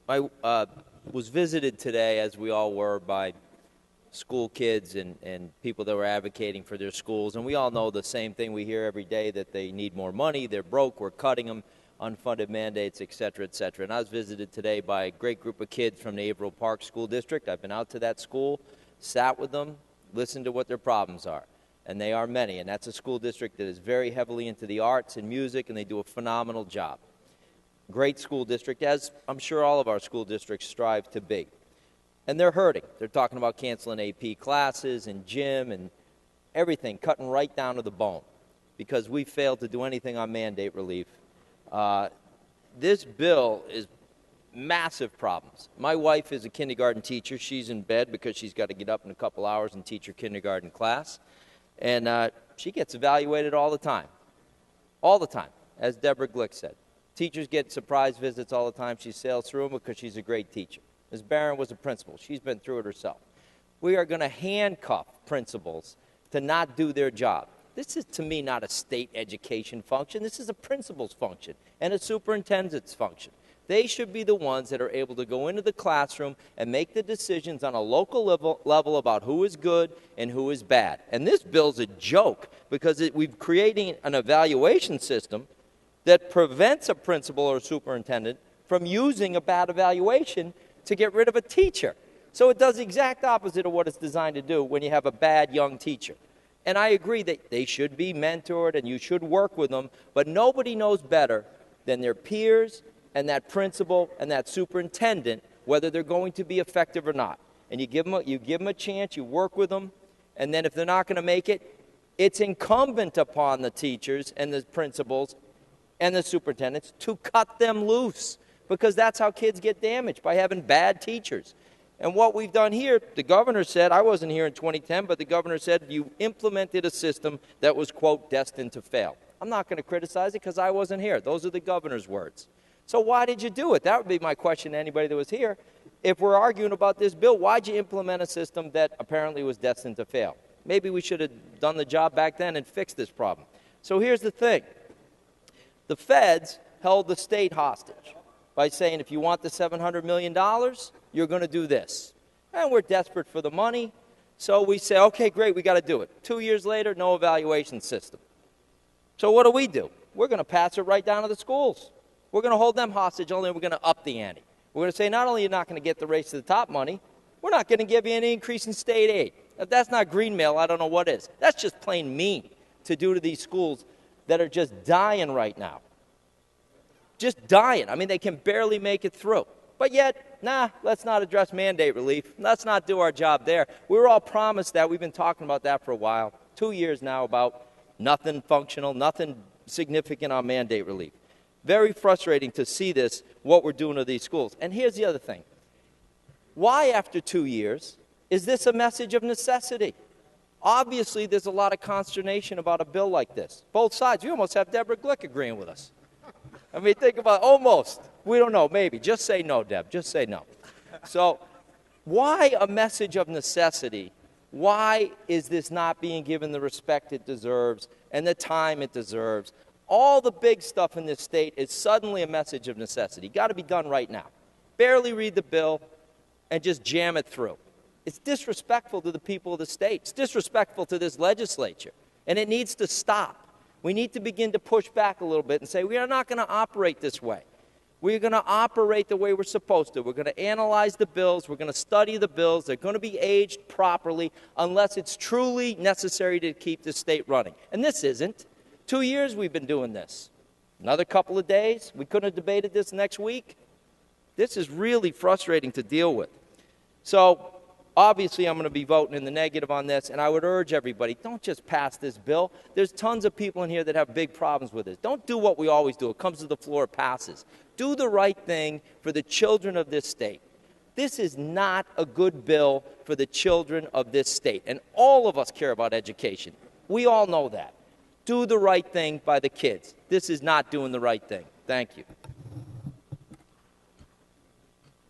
I was visited today, as we all were, by school kids and people that were advocating for their schools. And we all know the same thing we hear every day, that they need more money, they're broke, we're cutting them, unfunded mandates, et cetera, et cetera. And I was visited today by a great group of kids from the Averill Park School District. I've been out to that school, sat with them, listened to what their problems are. And they are many. And that's a school district that is very heavily into the arts and music, and they do a phenomenal job. Great school district, as I'm sure all of our school districts strive to be. And they're hurting. They're talking about canceling AP classes and gym and everything, cutting right down to the bone because we failed to do anything on mandate relief. This bill is massive problems. My wife is a kindergarten teacher. She's in bed because she's got to get up in a couple hours and teach her kindergarten class. And she gets evaluated all the time, as Deborah Glick said. Teachers get surprise visits all the time. She sails through them because she's a great teacher. Ms. Barron was a principal. She's been through it herself. We are going to handcuff principals to not do their job. This is, to me, not a state education function. This is a principal's function and a superintendent's function. They should be the ones that are able to go into the classroom and make the decisions on a local level about who is good and who is bad. And this bill's a joke because we're creating an evaluation system that prevents a principal or a superintendent from using a bad evaluation to get rid of a teacher. So it does the exact opposite of what it's designed to do when you have a bad young teacher. And I agree that they should be mentored and you should work with them, but nobody knows better than their peers and that principal and that superintendent whether they're going to be effective or not. And you give them a chance, you work with them, and then if they're not going to make it, it's incumbent upon the teachers and the principals and the superintendents to cut them loose, because that's how kids get damaged, by having bad teachers. And what we've done here, the governor said, I wasn't here in 2010, but the governor said you implemented a system that was, quote, destined to fail. I'm not going to criticize it because I wasn't here. Those are the governor's words. So why did you do it? That would be my question to anybody that was here. If we're arguing about this bill, why'd you implement a system that apparently was destined to fail? Maybe we should have done the job back then and fixed this problem. So here's the thing. The feds held the state hostage by saying, if you want the $700 million, you're going to do this. And we're desperate for the money, so we say, okay, great, we got to do it. 2 years later, no evaluation system. So what do? We're going to pass it right down to the schools. We're going to hold them hostage, only we're going to up the ante. We're going to say, not only are you not going to get the race to the top money, we're not going to give you any increase in state aid. If that's not greenmail, I don't know what is. That's just plain mean to do to these schools that are just dying right now. Just dying. I mean, they can barely make it through. But yet, let's not address mandate relief. Let's not do our job there. We were all promised that. We've been talking about that for a while. 2 years now about nothing functional, nothing significant on mandate relief. Very frustrating to see this, what we're doing to these schools. And here's the other thing. Why, after 2 years, is this a message of necessity? Obviously, there's a lot of consternation about a bill like this. Both sides. We almost have Deborah Glick agreeing with us. I mean, think about almost. We don't know, maybe. Just say no, Deb. Just say no. So why a message of necessity? Why is this not being given the respect it deserves and the time it deserves? All the big stuff in this state is suddenly a message of necessity. Got to be done right now. Barely read the bill and just jam it through. It's disrespectful to the people of the state. It's disrespectful to this legislature. And it needs to stop. We need to begin to push back a little bit and say, we are not going to operate this way. We're going to operate the way we're supposed to. We're going to analyze the bills. We're going to study the bills. They're going to be aged properly unless it's truly necessary to keep the state running. And this isn't. 2 years we've been doing this. Another couple of days. We couldn't have debated this next week. This is really frustrating to deal with. So obviously, I'm going to be voting in the negative on this, and I would urge everybody, don't just pass this bill. There's tons of people in here that have big problems with it. Don't do what we always do. It comes to the floor, it passes. Do the right thing for the children of this state. This is not a good bill for the children of this state, and all of us care about education. We all know that. Do the right thing by the kids. This is not doing the right thing. Thank you.